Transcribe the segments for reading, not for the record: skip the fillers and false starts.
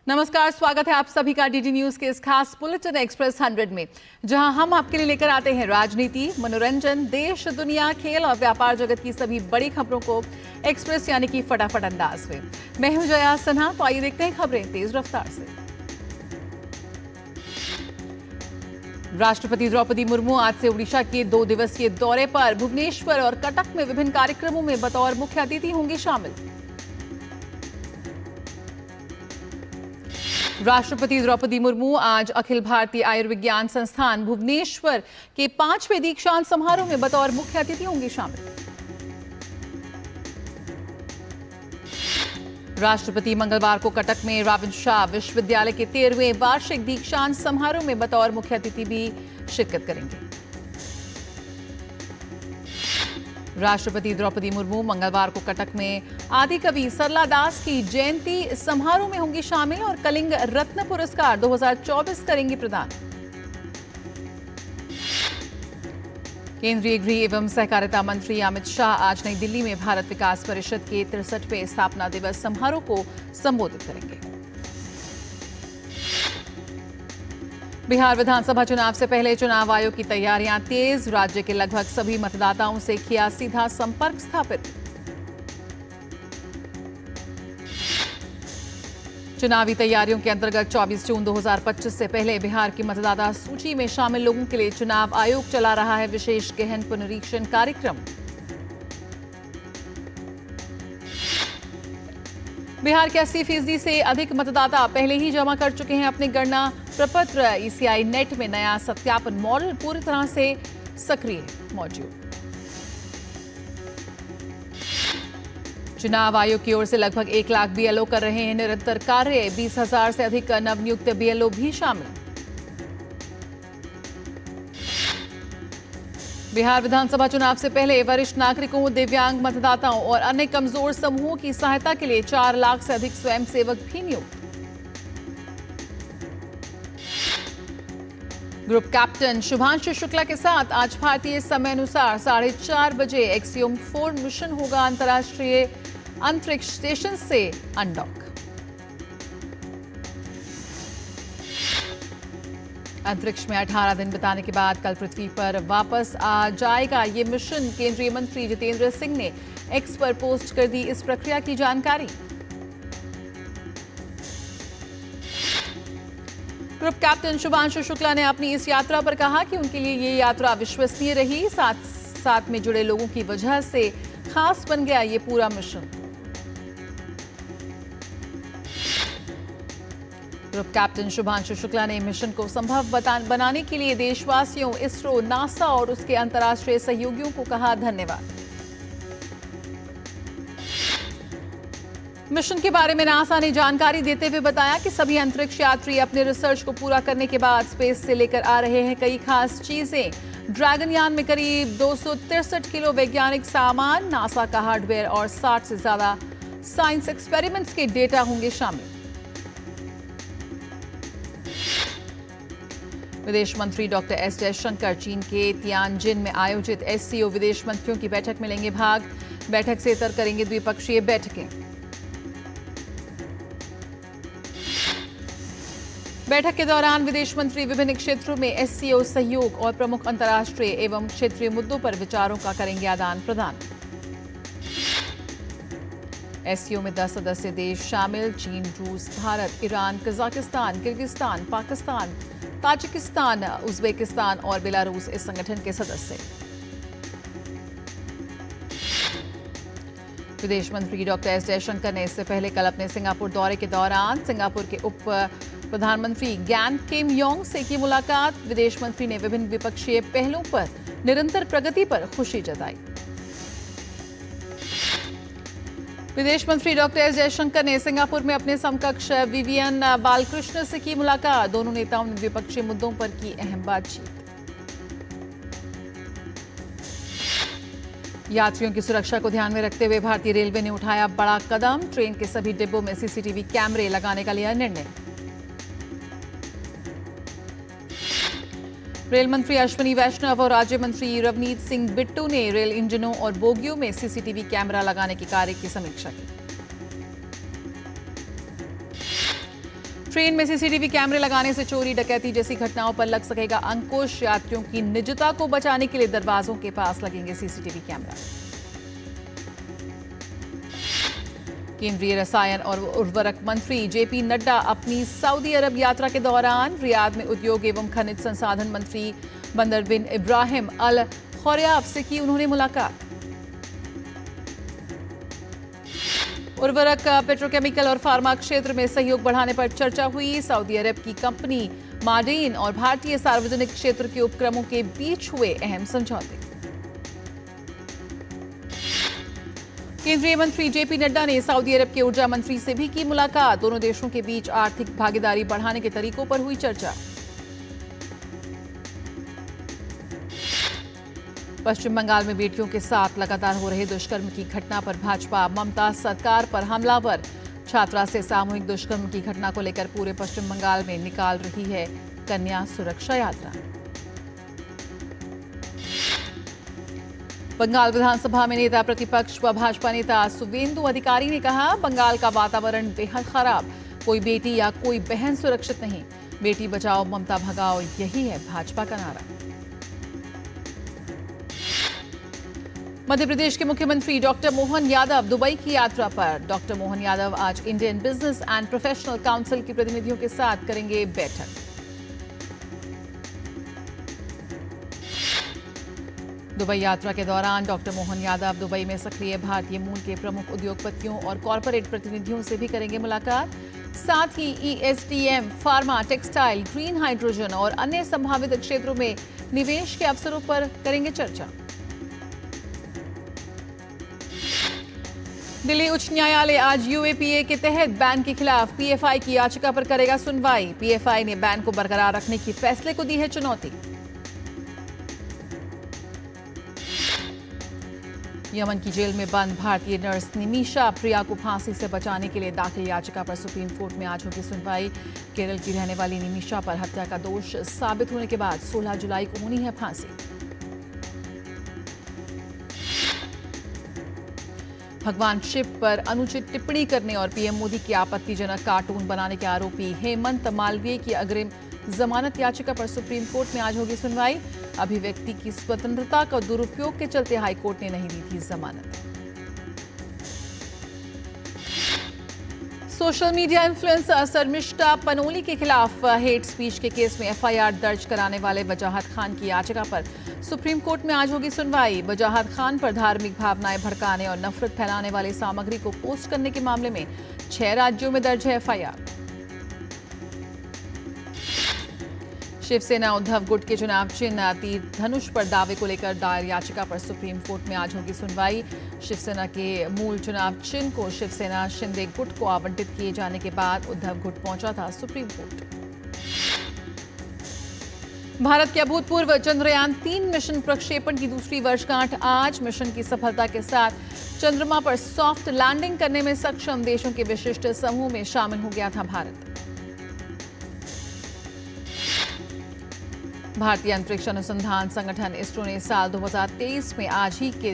नमस्कार, स्वागत है आप सभी का डीडी न्यूज के इस खास बुलेटिन एक्सप्रेस 100 में, जहां हम आपके लिए लेकर आते हैं राजनीति, मनोरंजन, देश दुनिया, खेल और व्यापार जगत की सभी बड़ी खबरों को एक्सप्रेस यानी कि फटाफट अंदाज में। मैं हूं जया सिन्हा, तो आइए देखते हैं खबरें तेज रफ्तार से। राष्ट्रपति द्रौपदी मुर्मू आज से उड़ीसा के 2 दिवसीय दौरे पर भुवनेश्वर और कटक में विभिन्न कार्यक्रमों में बतौर मुख्य अतिथि होंगी शामिल। राष्ट्रपति द्रौपदी मुर्मू आज अखिल भारतीय आयुर्विज्ञान संस्थान भुवनेश्वर के 5वें दीक्षांत समारोह में बतौर मुख्य अतिथि होंगी शामिल। राष्ट्रपति मंगलवार को कटक में राविंद्र शाह विश्वविद्यालय के 13वें वार्षिक दीक्षांत समारोह में बतौर मुख्य अतिथि भी शिरकत करेंगे। राष्ट्रपति द्रौपदी मुर्मू मंगलवार को कटक में आदि कवि सरला दास की जयंती समारोह में होंगी शामिल और कलिंग रत्न पुरस्कार 2024 करेंगी प्रदान। केंद्रीय गृह एवं सहकारिता मंत्री अमित शाह आज नई दिल्ली में भारत विकास परिषद के 63वें स्थापना दिवस समारोह को संबोधित करेंगे। बिहार विधानसभा चुनाव से पहले चुनाव आयोग की तैयारियां तेज, राज्य के लगभग सभी मतदाताओं से किया सीधा संपर्क स्थापित। चुनावी तैयारियों के अंतर्गत 24 जून 2025 से पहले बिहार की मतदाता सूची में शामिल लोगों के लिए चुनाव आयोग चला रहा है विशेष गहन पुनरीक्षण कार्यक्रम। बिहार के 80% से अधिक मतदाता पहले ही जमा कर चुके हैं अपने गणना प्रपत्र। ईसीआई नेट में नया सत्यापन मॉडल पूरी तरह से सक्रिय मौजूद। चुनाव आयोग की ओर से लगभग 1 लाख बीएलओ कर रहे हैं निरंतर कार्य। 20,000 से अधिक नवनियुक्त बीएलओ भी शामिल। बिहार विधानसभा चुनाव से पहले वरिष्ठ नागरिकों, दिव्यांग मतदाताओं और अन्य कमजोर समूहों की सहायता के लिए 4 लाख से अधिक स्वयंसेवक भी नियुक्त। ग्रुप कैप्टन शुभांशु शुक्ला के साथ आज भारतीय समय अनुसार 4:30 बजे एक्सियोम 4 मिशन होगा अंतर्राष्ट्रीय अंतरिक्ष स्टेशन से अनडॉक। अंतरिक्ष में 18 दिन बिताने के बाद कल पृथ्वी पर वापस आ जाएगा ये मिशन। केंद्रीय मंत्री जितेंद्र सिंह ने एक्स पर पोस्ट कर दी इस प्रक्रिया की जानकारी। ग्रुप कैप्टन शुभांशु शुक्ला ने अपनी इस यात्रा पर कहा कि उनके लिए ये यात्रा विश्वसनीय रही, साथ में जुड़े लोगों की वजह से खास बन गया ये पूरा mission. Group captain Shubhanshu Shukla ने मिशन को संभव बनाने के लिए देशवासियों, इसरो, नासा और उसके अंतर्राष्ट्रीय सहयोगियों को कहा धन्यवाद। मिशन के बारे में नासा ने जानकारी देते हुए बताया कि सभी अंतरिक्ष यात्री अपने रिसर्च को पूरा करने के बाद स्पेस से लेकर आ रहे हैं कई खास चीजें। ड्रैगन यान में करीब 263 किलो वैज्ञानिक सामान, नासा का हार्डवेयर और 60 से ज्यादा साइंस एक्सपेरिमेंट्स के डेटा होंगे शामिल। विदेश मंत्री डॉक्टर एस जयशंकर चीन के तियानजिन में आयोजित एससीओ विदेश मंत्रियों की बैठक में लेंगे भाग। बैठक से इतर करेंगे द्विपक्षीय बैठकें। बैठक के दौरान विदेश मंत्री विभिन्न क्षेत्रों में एससीओ सहयोग और प्रमुख अंतर्राष्ट्रीय एवं क्षेत्रीय मुद्दों पर विचारों का करेंगे आदान प्रदान। एससीओ में 10 सदस्य देश शामिल, चीन, रूस, Bharat, Iran, Kazakhstan, Kyrgyzstan, Pakistan, Tajikistan, Uzbekistan और बेलारूस इस संगठन के सदस्य। विदेश मंत्री डॉक्टर एस जयशंकर ने इससे पहले कल अपने सिंगापुर दौरे के दौरान सिंगापुर के उप प्रधानमंत्री ग्यान किम योंग से की मुलाकात। विदेश मंत्री ने विभिन्न द्विपक्षीय पहलुओं पर निरंतर प्रगति पर खुशी जताई। विदेश मंत्री डॉक्टर एस जयशंकर ने सिंगापुर में अपने समकक्ष विवियन बालकृष्ण से की मुलाकात। दोनों नेताओं ने द्विपक्षीय मुद्दों पर की अहम बातचीत। यात्रियों की सुरक्षा को ध्यान में रखते हुए भारतीय रेलवे ने उठाया बड़ा कदम। ट्रेन के सभी डिब्बों में सीसीटीवी कैमरे लगाने का लिया निर्णय। रेल मंत्री अश्विनी वैष्णव और राज्य मंत्री रवनीत सिंह बिट्टू ने रेल इंजनों और बोगियों में सीसीटीवी कैमरा लगाने के कार्य की समीक्षा की। ट्रेन में सीसीटीवी कैमरे लगाने से चोरी डकैती जैसी घटनाओं पर लग सकेगा अंकुश। यात्रियों की निजता को बचाने के लिए दरवाजों के पास लगेंगे सीसीटीवी कैमरा। केंद्रीय रसायन और उर्वरक मंत्री जेपी नड्डा अपनी सऊदी अरब यात्रा के दौरान रियाद में उद्योग एवं खनिज संसाधन मंत्री बंदर बिन इब्राहिम अल खौरियाफ से की उन्होंने मुलाकात। उर्वरक, पेट्रोकेमिकल और फार्मा क्षेत्र में सहयोग बढ़ाने पर चर्चा हुई। सऊदी अरब की कंपनी माडीन और भारतीय सार्वजनिक क्षेत्र के उपक्रमों के बीच हुए अहम समझौते। केंद्रीय मंत्री जेपी नड्डा ने सऊदी अरब के ऊर्जा मंत्री से भी की मुलाकात। दोनों देशों के बीच आर्थिक भागीदारी बढ़ाने के तरीकों पर हुई चर्चा। पश्चिम बंगाल में बेटियों के साथ लगातार हो रहे दुष्कर्म की घटना पर भाजपा ममता सरकार पर हमलावर। छात्रा से सामूहिक दुष्कर्म की घटना को लेकर पूरे पश्चिम बंगाल में निकाल रही है कन्या सुरक्षा यात्रा। बंगाल विधानसभा में नेता प्रतिपक्ष व भाजपा नेता सुवेंदु अधिकारी ने कहा, बंगाल का वातावरण बेहद खराब, कोई बेटी या कोई बहन सुरक्षित नहीं। बेटी बचाओ ममता भगाओ, यही है भाजपा का नारा। मध्य प्रदेश के मुख्यमंत्री डॉक्टर मोहन यादव दुबई की यात्रा पर। डॉक्टर मोहन यादव आज Indian business and professional council के प्रतिनिधियों के साथ करेंगे बैठक। दुबई यात्रा के दौरान डॉक्टर मोहन यादव दुबई में सक्रिय भारतीय मूल के प्रमुख उद्योगपतियों और कॉरपोरेट प्रतिनिधियों से भी करेंगे मुलाकात। साथ ही ESDM, pharma, textile, green hydrogen और अन्य संभावित क्षेत्रों में निवेश के अवसरों पर करेंगे चर्चा। दिल्ली उच्च न्यायालय आज यूएपीए के तहत बैन के खिलाफ पीएफआई की याचिका पर करेगा सुनवाई। पीएफआई ने बैन को बरकरार रखने की फैसले को दी है चुनौती। यमन की जेल में बंद भारतीय नर्स निमिषा प्रिया को फांसी से बचाने के लिए दाखिल याचिका पर सुप्रीम कोर्ट में आज होगी सुनवाई। केरल की रहने वाली निमिषा पर हत्या का दोष साबित होने के बाद 16 जुलाई को होनी है फांसी। भगवान शिव पर अनुचित टिप्पणी करने और पीएम मोदी की आपत्तिजनक कार्टून बनाने के आरोपी हेमंत मालवीय की अग्रिम जमानत याचिका पर सुप्रीम कोर्ट में आज होगी सुनवाई। अभिव्यक्ति की स्वतंत्रता का दुरुपयोग के चलते हाईकोर्ट ने नहीं दी थी जमानत। Social media influencer Sharmishtha Panoli के खिलाफ हेट स्पीच के केस में एफआईआर दर्ज कराने वाले वजाहत खान की याचिका पर सुप्रीम कोर्ट में आज होगी सुनवाई। वजाहत खान पर धार्मिक भावनाएं भड़काने और नफरत फैलाने वाली सामग्री को पोस्ट करने के मामले में 6 राज्यों में दर्ज है एफआईआर। शिवसेना उद्धव गुट के चुनाव चिन्ह तीर धनुष पर दावे को लेकर दायर याचिका पर सुप्रीम कोर्ट में आज होगी सुनवाई। शिवसेना के मूल चुनाव चिन्ह को शिवसेना शिंदे गुट को आवंटित किए जाने के बाद उद्धव गुट पहुंचा था सुप्रीम कोर्ट। भारत के अभूतपूर्व चंद्रयान 3 मिशन प्रक्षेपण की दूसरी वर्षगांठ आज। मिशन की सफलता के साथ चंद्रमा पर सॉफ्ट लैंडिंग करने में सक्षम देशों के विशिष्ट समूह में शामिल हो गया था भारत। भारतीय अंतरिक्ष अनुसंधान संगठन इसरो ने साल 2023 में आज ही के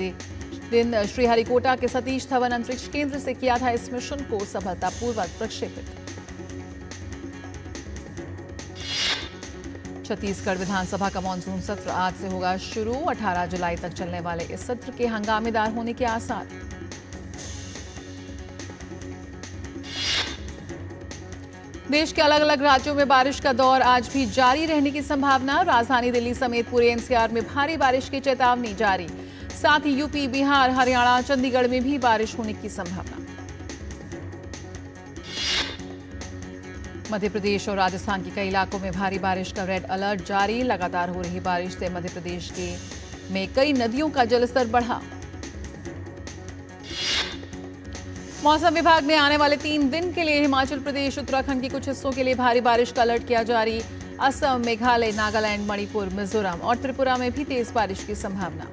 दिन श्रीहरिकोटा के सतीश धवन अंतरिक्ष केंद्र से किया था इस मिशन को सफलतापूर्वक प्रक्षेपित। छत्तीसगढ़ विधानसभा का मानसून सत्र आज से होगा शुरू। 18 जुलाई तक चलने वाले इस सत्र के हंगामेदार होने के आसार। देश के अलग अलग राज्यों में बारिश का दौर आज भी जारी रहने की संभावना। राजधानी दिल्ली समेत पूरे एनसीआर में भारी बारिश की चेतावनी जारी। साथ ही यूपी, बिहार, हरियाणा, चंडीगढ़ में भी बारिश होने की संभावना। मध्य प्रदेश और राजस्थान के कई इलाकों में भारी बारिश का रेड अलर्ट जारी। लगातार हो रही बारिश से मध्य प्रदेश में कई नदियों का जलस्तर बढ़ा। मौसम विभाग ने आने वाले 3 दिन के लिए हिमाचल प्रदेश, उत्तराखंड के कुछ हिस्सों के लिए भारी बारिश का अलर्ट किया जारी। असम, मेघालय, नागालैंड, मणिपुर, मिजोरम और त्रिपुरा में भी तेज बारिश की संभावना।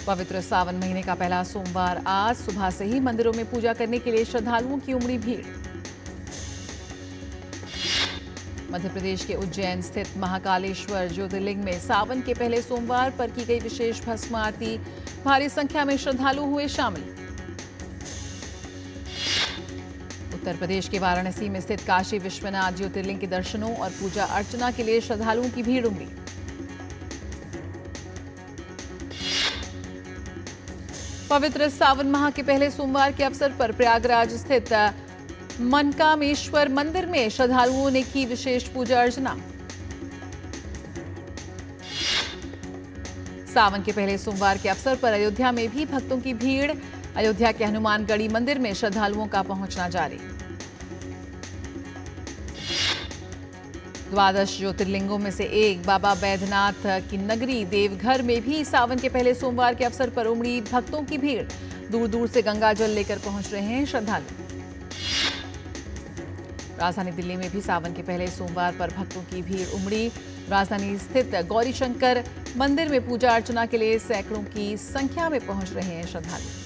पवित्र सावन महीने का पहला सोमवार आज। सुबह से ही मंदिरों में पूजा करने के लिए श्रद्धालुओं की उमड़ी भीड़। मध्य प्रदेश के उज्जैन स्थित महाकालेश्वर ज्योतिर्लिंग में सावन के पहले सोमवार पर की गई विशेष भस्म आरती। भारी संख्या में श्रद्धालु हुए शामिल। उत्तर प्रदेश के वाराणसी में स्थित काशी विश्वनाथ ज्योतिर्लिंग के दर्शनों और पूजा अर्चना के लिए श्रद्धालुओं की भीड़ उमड़ी। पवित्र सावन माह के पहले सोमवार के अवसर पर प्रयागराज स्थित मनकामेश्वर मंदिर में श्रद्धालुओं ने की विशेष पूजा अर्चना। सावन के पहले सोमवार के अवसर पर अयोध्या में भी भक्तों की भीड़। अयोध्या के हनुमानगढ़ी मंदिर में श्रद्धालुओं का पहुंचना जारी। द्वादश ज्योतिर्लिंगों में से एक बाबा बैद्यनाथ की नगरी देवघर में भी सावन के पहले सोमवार के अवसर पर उमड़ी भक्तों की भीड़। दूर दूर से गंगा जल लेकर पहुंच रहे हैं श्रद्धालु। राजधानी दिल्ली में भी सावन के पहले सोमवार पर भक्तों की भीड़ उमड़ी। राजधानी स्थित गौरीशंकर मंदिर में पूजा अर्चना के लिए सैकड़ों की संख्या में पहुंच रहे हैं श्रद्धालु।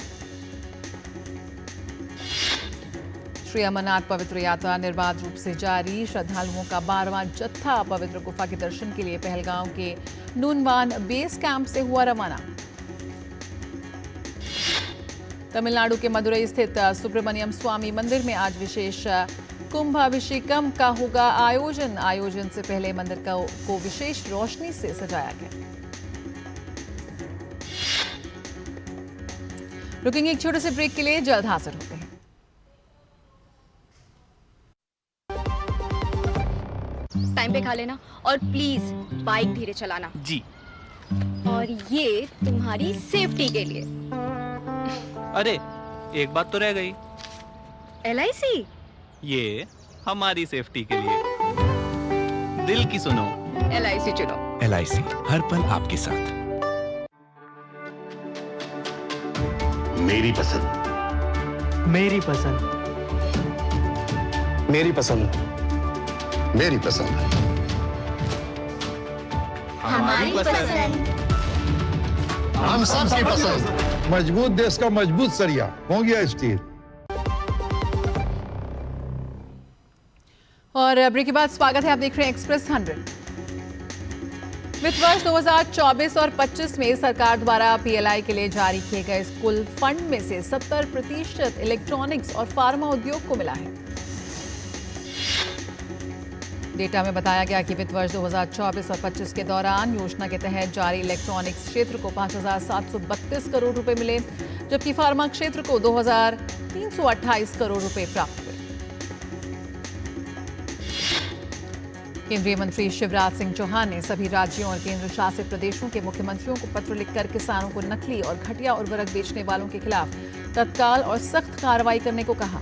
श्री अमरनाथ पवित्र यात्रा निर्बाध रूप से जारी। श्रद्धालुओं का 12वां जत्था पवित्र गुफा के दर्शन के लिए पहलगांव के नूनवान बेस कैंप से हुआ रवाना। तमिलनाडु के मदुरई स्थित सुब्रमण्यम स्वामी मंदिर में आज विशेष कुंभाभिषेकम का होगा आयोजन। आयोजन से पहले मंदिर को विशेष रोशनी से सजाया गया। रुकेंगे एक छोटे से ब्रेक के लिए, जल्द हाजिर होते हैं। टाइम पे खा लेना और प्लीज बाइक धीरे चलाना जी। और ये तुम्हारी सेफ्टी के लिए। अरे एक बात तो रह गई। LIC ये हमारी सेफ्टी के लिए। दिल की सुनो, LIC चुनो। LIC हर पल आपके साथ। मेरी पसंद, मेरी पसंद, मेरी पसंद, मेरी पसंद, हमारी पसंद। हम सबकी पसंद। मजबूत देश का मजबूत सरिया हो गया स्टील। और ब्रेक के बाद स्वागत है, आप देख रहे हैं एक्सप्रेस 100। वित्त वर्ष 2024 और 25 में सरकार द्वारा PLI के लिए जारी किए गए कुल फंड में से 70% इलेक्ट्रॉनिक्स और फार्मा उद्योग को मिला है। डेटा में बताया गया कि वित्त वर्ष 2024 और 25 के दौरान योजना के तहत जारी इलेक्ट्रॉनिक्स क्षेत्र को 5,732 करोड़ रुपए मिले, जबकि फार्मा क्षेत्र को 2,328 करोड़ रुपए प्राप्त हुए। केंद्रीय मंत्री शिवराज सिंह चौहान ने सभी राज्यों और केंद्र शासित प्रदेशों के मुख्यमंत्रियों को पत्र लिखकर किसानों को नकली और घटिया उर्वरक बेचने वालों के खिलाफ तत्काल और सख्त कार्रवाई करने को कहा।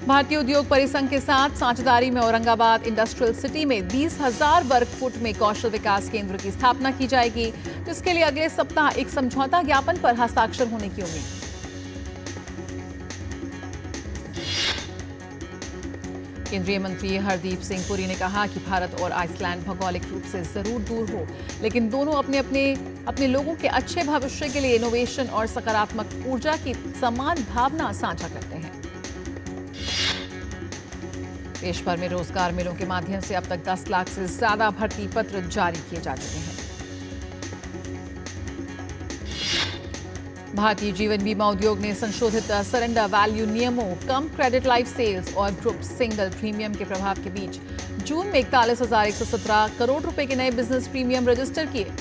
भारतीय उद्योग परिसंघ के साथ साझेदारी में औरंगाबाद इंडस्ट्रियल सिटी में 20,000 वर्ग फुट में कौशल विकास केंद्र की स्थापना की जाएगी, जिसके लिए अगले सप्ताह एक समझौता ज्ञापन पर हस्ताक्षर होने की उम्मीद। केंद्रीय मंत्री हरदीप सिंह पुरी ने कहा कि भारत और आइसलैंड भौगोलिक रूप से जरूर दूर हो, लेकिन दोनों अपने लोगों के अच्छे भविष्य के लिए इनोवेशन और सकारात्मक ऊर्जा की समान भावना साझा करते हैं। देश भर में रोजगार मेलों के माध्यम से अब तक 10 लाख से ज्यादा भर्ती पत्र जारी किए जा चुके हैं। भारतीय जीवन बीमा उद्योग ने संशोधित सरेंडर वैल्यू नियमों, कम क्रेडिट लाइफ सेल्स और ग्रुप सिंगल प्रीमियम के प्रभाव के बीच जून में 41,117 करोड़ रुपए के नए बिजनेस प्रीमियम रजिस्टर किए।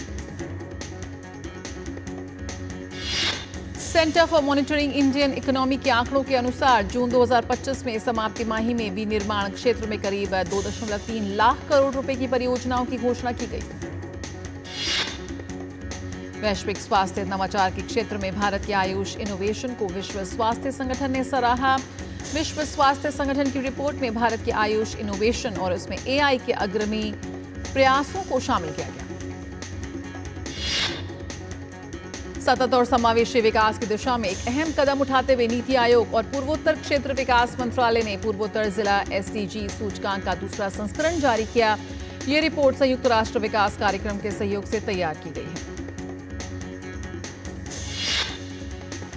Centre for monitoring Indian economy के आंकड़ों के अनुसार जून 2025 में समाप्ति माही में विनिर्माण क्षेत्र में करीब 2.3 लाख करोड़ रुपए की परियोजनाओं की घोषणा की गई। वैश्विक स्वास्थ्य नवाचार के क्षेत्र में भारत के आयुष इनोवेशन को विश्व स्वास्थ्य संगठन ने सराहा। विश्व स्वास्थ्य संगठन की रिपोर्ट में भारत के आयुष इनोवेशन और उसमें AI के अग्रणी प्रयासों को शामिल किया गया। सतत और समावेशी विकास की दिशा में एक अहम कदम उठाते हुए नीति आयोग और पूर्वोत्तर क्षेत्र विकास मंत्रालय ने पूर्वोत्तर जिला SDG सूचकांक का दूसरा संस्करण जारी किया। ये रिपोर्ट संयुक्त राष्ट्र विकास कार्यक्रम के सहयोग से तैयार की गई है।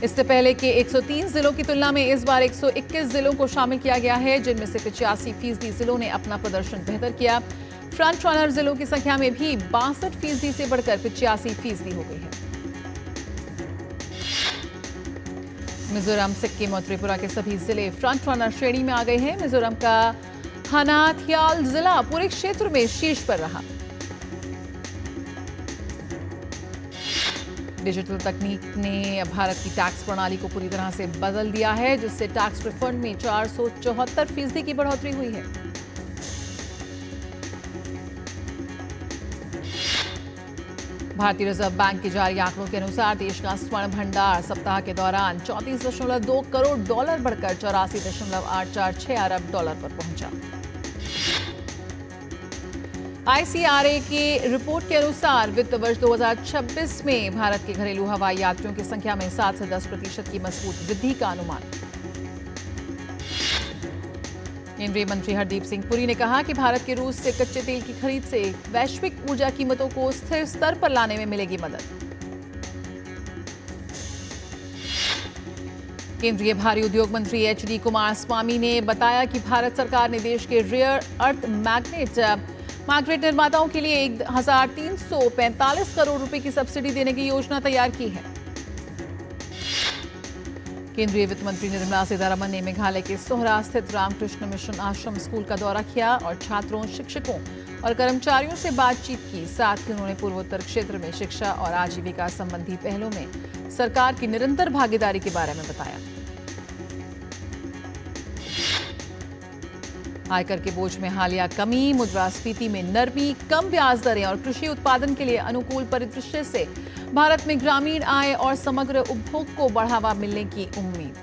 इससे पहले के 103 जिलों की तुलना में इस बार 121 जिलों को शामिल किया गया है, जिनमें से 85% जिलों ने अपना प्रदर्शन बेहतर किया। फ्रंट रनर जिलों की संख्या में भी 62% से बढ़कर 85% हो गई है। मिजोरम, सिक्किम और त्रिपुरा के सभी जिले फ्रंट रनर श्रेणी में आ गए हैं। मिजोरम का हनाथियाल जिला पूरे क्षेत्र में शीर्ष पर रहा। डिजिटल तकनीक ने भारत की टैक्स प्रणाली को पूरी तरह से बदल दिया है, जिससे टैक्स रिफंड में 474% की बढ़ोतरी हुई है। भारतीय रिजर्व बैंक के जारी आंकड़ों के अनुसार देश का स्वर्ण भंडार सप्ताह के दौरान 34.2 करोड़ डॉलर बढ़कर 84.846 अरब डॉलर पर पहुंचा। आईसीआरए की रिपोर्ट के अनुसार वित्त वर्ष 2026 में भारत के घरेलू हवाई यात्रियों की संख्या में 7 से 10% की मजबूत वृद्धि का अनुमान। केंद्रीय मंत्री हरदीप सिंह पुरी ने कहा कि भारत के रूस से कच्चे तेल की खरीद से वैश्विक ऊर्जा कीमतों को स्थिर स्तर पर लाने में मिलेगी मदद। केंद्रीय भारी उद्योग मंत्री एचडी कुमारस्वामी ने बताया कि भारत सरकार ने देश के रेयर अर्थ मैग्नेट निर्माताओं के लिए 1345 करोड़ रुपए की सब्सिडी देने की योजना तैयार की है। केंद्रीय वित्त मंत्री निर्मला सीतारमण ने मेघालय के सोहरा स्थित रामकृष्ण मिशन आश्रम स्कूल का दौरा किया और छात्रों, शिक्षकों और कर्मचारियों से बातचीत की। साथ ही उन्होंने पूर्वोत्तर क्षेत्र में शिक्षा और आजीविका संबंधी पहलों में सरकार की निरंतर भागीदारी के बारे में बताया। आयकर के बोझ में हालिया कमी, मुद्रास्फीति में नरमी, कम ब्याज दरें और कृषि उत्पादन के लिए अनुकूल परिदृश्य से भारत में ग्रामीण आय और समग्र उपभोग को बढ़ावा मिलने की उम्मीद।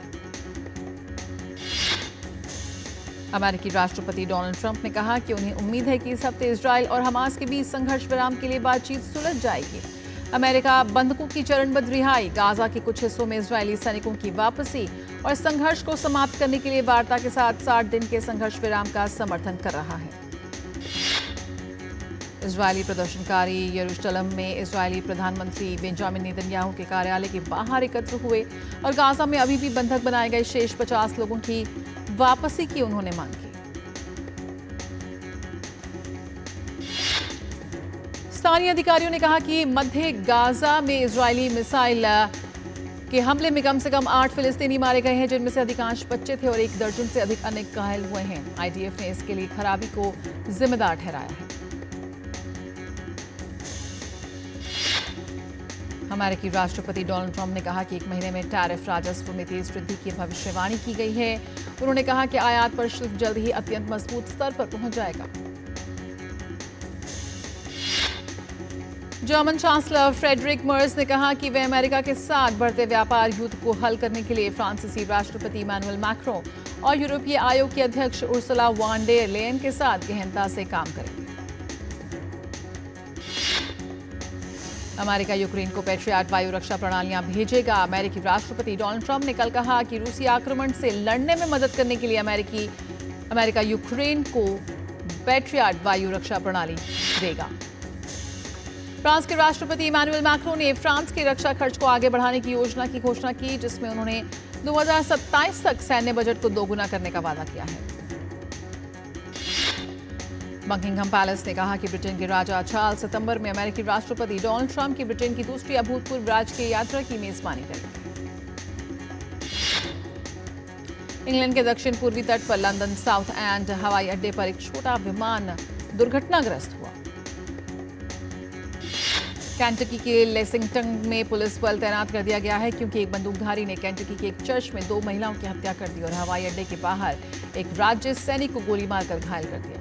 अमेरिकी राष्ट्रपति डोनाल्ड ट्रंप ने कहा कि उन्हें उम्मीद है कि इस हफ्ते इजरायल और हमास के बीच संघर्ष विराम के लिए बातचीत सुलझ जाएगी। अमेरिका बंधकों की चरणबद्ध रिहाई, गाजा के कुछ हिस्सों में इजरायली सैनिकों की वापसी और संघर्ष को समाप्त करने के लिए वार्ता के साथ 60 दिन के संघर्ष विराम का समर्थन कर रहा है। इजरायली प्रदर्शनकारी यरूशलेम में इजरायली प्रधानमंत्री बेंजामिन नेतन्याहू के कार्यालय के बाहर एकत्र हुए और गाजा में अभी भी बंधक बनाए गए शेष 50 लोगों की वापसी की उन्होंने मांग की। स्थानीय अधिकारियों ने कहा कि मध्य गाजा में इजरायली मिसाइल के हमले में कम से कम 8 फिलिस्तीनी मारे गए हैं, जिनमें से अधिकांश बच्चे थे और 1 दर्जन से अधिक अन्य घायल हुए हैं। आईडीएफ ने इसके लिए खराबी को जिम्मेदार ठहराया है। अमेरिकी राष्ट्रपति डोनाल्ड ट्रंप ने कहा कि 1 महीने में टैरिफ राजस्व में तेज वृद्धि की भविष्यवाणी की गई है। उन्होंने कहा कि आयात पर शुल्क जल्द ही अत्यंत मजबूत स्तर पर पहुंच जाएगा। जर्मन चांसलर फ्रेडरिक मर्ज ने कहा कि वे अमेरिका के साथ बढ़ते व्यापार युद्ध को हल करने के लिए फ्रांसीसी राष्ट्रपति इमैनुअल मैक्रों और यूरोपीय आयोग की अध्यक्ष उर्सुला वॉन डेर लेयन के साथ गहनता से काम करेंगे। अमेरिका यूक्रेन को पैट्रियट वायु रक्षा प्रणालियां भेजेगा। अमेरिकी राष्ट्रपति डोनाल्ड ट्रंप ने कल कहा कि रूसी आक्रमण से लड़ने में मदद करने के लिए अमेरिका यूक्रेन को पैट्रियट वायु रक्षा प्रणाली देगा। फ्रांस के राष्ट्रपति इमैनुअल मैक्रों ने फ्रांस के रक्षा खर्च को आगे बढ़ाने की योजना की घोषणा की, जिसमें उन्होंने 2027 तक सैन्य बजट को दोगुना करने का वादा किया है। बकिंघम पैलेस ने कहा कि ब्रिटेन के राजा चार्ल्स सितंबर में अमेरिकी राष्ट्रपति डोनाल्ड ट्रंप की ब्रिटेन की दूसरी अभूतपूर्व राजकीय यात्रा की मेजबानी करेंगे। इंग्लैंड के दक्षिण पूर्वी तट पर लंदन साउथ एंड हवाई अड्डे पर एक छोटा विमान दुर्घटनाग्रस्त हुआ। केंटकी के लेसिंगटन में पुलिस बल तैनात कर दिया गया है, क्योंकि एक बंदूकधारी ने केंटकी के एक चर्च में 2 महिलाओं की हत्या कर दी और हवाई अड्डे के बाहर एक राज्य सैनिक को गोली मारकर घायल कर दिया।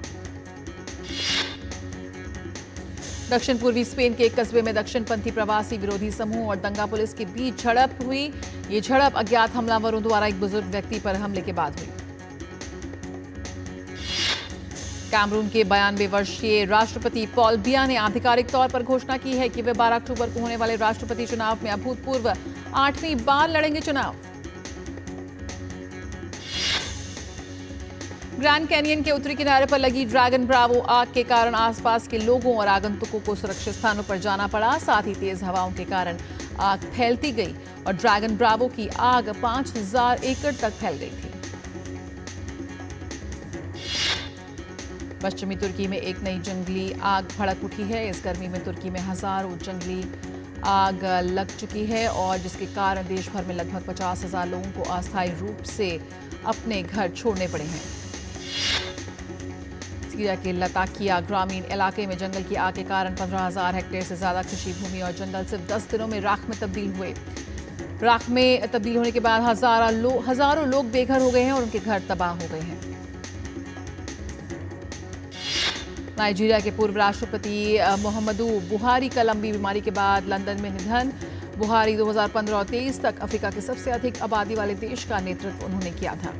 दक्षिण पूर्वी स्पेन के एक कस्बे में दक्षिणपंथी प्रवासी विरोधी समूह और दंगा पुलिस के बीच झड़प हुई। ये झड़प अज्ञात हमलावरों द्वारा एक बुजुर्ग व्यक्ति पर हमले के बाद हुई। कैमरून के 92 वर्षीय राष्ट्रपति पॉल बिया ने आधिकारिक तौर पर घोषणा की है कि वे 12 अक्टूबर को होने वाले राष्ट्रपति चुनाव में अभूतपूर्व 8वीं बार लड़ेंगे चुनाव। ग्रैंड कैनियन के उत्तरी किनारे पर लगी ड्रैगन ब्रावो आग के कारण आसपास के लोगों और आगंतुकों को सुरक्षित स्थानों पर जाना पड़ा। साथ ही तेज हवाओं के कारण आग फैलती गई और ड्रैगन ब्रावो की आग 5000 एकड़ तक फैल गई थी। पश्चिमी तुर्की में एक नई जंगली आग भड़क उठी है। इस गर्मी में तुर्की में हजारों जंगली आग लग चुकी है और जिसके कारण देश भर में लगभग 50,000 लोगों को अस्थायी रूप से अपने घर छोड़ने पड़े हैं। सीरिया के लताकिया ग्रामीण इलाके में जंगल की आग के कारण 15,000 हेक्टेयर से ज्यादा कृषि भूमि और जंगल सिर्फ 10 दिनों में राख में तब्दील हुए। राख में तब्दील होने के बाद हजारों लोग बेघर हो गए हैं और उनके घर तबाह हो गए हैं। नाइजीरिया के पूर्व राष्ट्रपति मुहम्मदू बुहारी का लंबी बीमारी के बाद लंदन में निधन। बुहारी 2015 और 23 तक अफ्रीका के सबसे अधिक आबादी वाले देश का नेतृत्व उन्होंने किया था।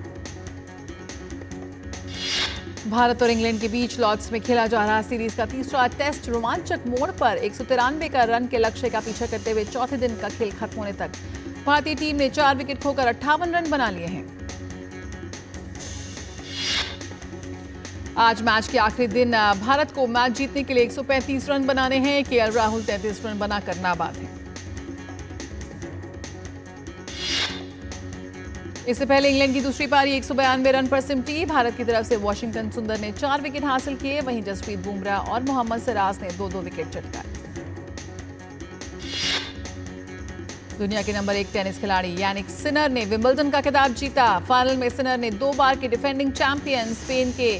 भारत और इंग्लैंड के बीच लॉर्ड्स में खेला जा रहा सीरीज का तीसरा टेस्ट रोमांचक मोड़ पर 193 का रन के लक्ष्य का पीछा करते हुए चौथे दिन का खेल खत्म होने तक भारतीय टीम ने 4 विकेट खोकर 58 रन बना लिए हैं। आज मैच के आखिरी दिन भारत को मैच जीतने के लिए 135 रन बनाने हैं। केएल राहुल 33 रन बनाकर नाबाद हैं। इससे पहले इंग्लैंड की दूसरी पारी 192 रन पर सिमटी। भारत की तरफ से वॉशिंगटन सुंदर ने 4 विकेट हासिल किए, वहीं जसप्रीत बुमराह और मोहम्मद सिराज ने 2-2 विकेट चटकाए। दुनिया के नंबर 1 टेनिस खिलाड़ी यानिक सिनर ने विंबलडन का खिताब जीता। फाइनल में सिनर ने 2 बार के डिफेंडिंग चैंपियन स्पेन के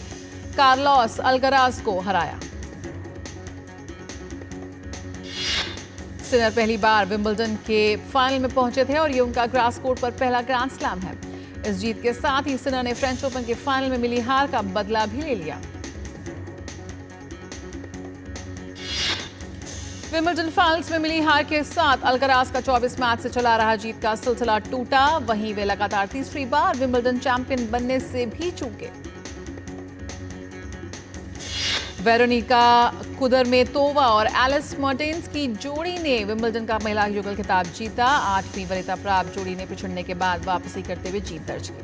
कार्लोस अल्कराज को हराया। सिनर पहली बार विंबलडन के फाइनल में पहुंचे थे और ये उनका ग्रास कोर्ट पर पहला ग्रैंड स्लैम है। इस जीत के साथ ही सिनर ने फ्रेंच ओपन के फाइनल में मिली हार का बदला भी ले लिया। विंबलडन फाइनल्स में मिली हार के साथ अल्कराज का 24 मैच से चला रहा जीत का सिलसिला टूटा। वहीं वे लगातार तीसरी बार विंबलडन चैंपियन बनने से भी चूके। वेरोनिका कुदरमेतोवा और एलिस मार्टिन्स की जोड़ी ने विंबलडन का महिला युगल खिताब जीता। 8वीं वरीयता प्राप्त जोड़ी ने पिछड़ने के बाद वापसी करते हुए जीत दर्ज की।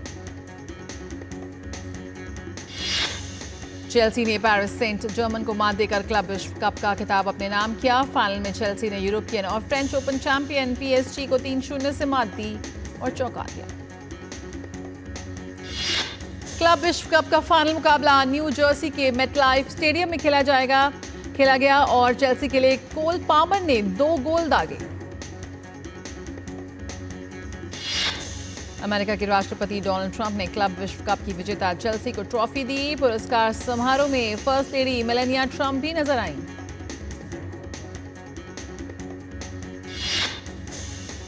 चेल्सी ने पेरिस सेंट जर्मन को मात देकर क्लब विश्व कप का खिताब अपने नाम किया। फाइनल में चेल्सी ने यूरोपियन और फ्रेंच ओपन चैंपियन पीएसजी को 3-0 से मात दी और चौंका दिया। क्लब विश्व कप का फाइनल मुकाबला न्यू जर्सी के मेटलाइफ स्टेडियम में खेला गया और चेल्सी के लिए कोल पामर ने 2 गोल दागे। अमेरिका के राष्ट्रपति डोनाल्ड ट्रंप ने क्लब विश्व कप की विजेता चेल्सी को ट्रॉफी दी। पुरस्कार समारोह में फर्स्ट लेडी मेलानिया ट्रंप भी नजर आईं।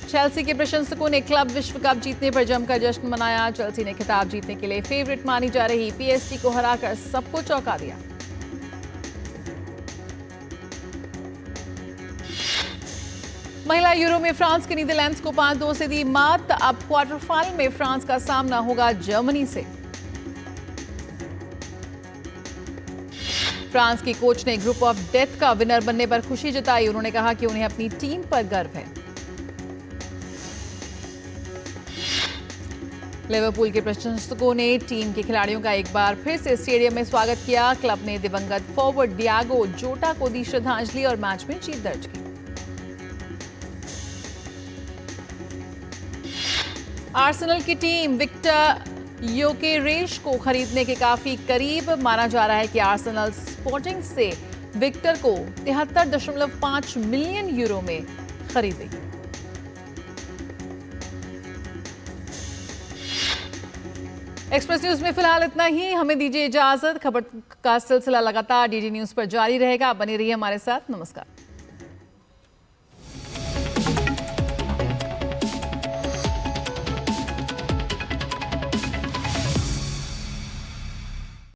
चेल्सी के प्रशंसकों ने क्लब विश्व कप जीतने पर जमकर जश्न मनाया। चेल्सी ने खिताब जीतने के लिए फेवरेट मानी जा रही पीएसजी को हराकर सबको चौंका दिया। महिला यूरो में फ्रांस के नीदरलैंड्स को 5-2 से दी मात। अब क्वार्टर फाइनल में फ्रांस का सामना होगा जर्मनी से। फ्रांस के कोच ने ग्रुप ऑफ डेथ का विनर बनने पर खुशी जताई। उन्होंने कहा कि उन्हें अपनी टीम पर गर्व है। लिवरपूल के प्रशंसकों ने टीम के खिलाड़ियों का एक बार फिर से स्टेडियम में स्वागत किया। क्लब ने दिवंगत फॉरवर्ड डियागो जोटा को दी श्रद्धांजलि और मैच में जीत दर्ज की। आर्सेनल की टीम विक्टर योकेरेश को खरीदने के काफी करीब। माना जा रहा है कि आर्सेनल स्पोर्टिंग से विक्टर को 73.5 मिलियन यूरो में खरीदेगी। एक्सप्रेस न्यूज में फिलहाल इतना ही। हमें दीजिए इजाजत। खबर का सिलसिला लगातार डीडी न्यूज पर जारी रहेगा। बने रहिए हमारे साथ। नमस्कार।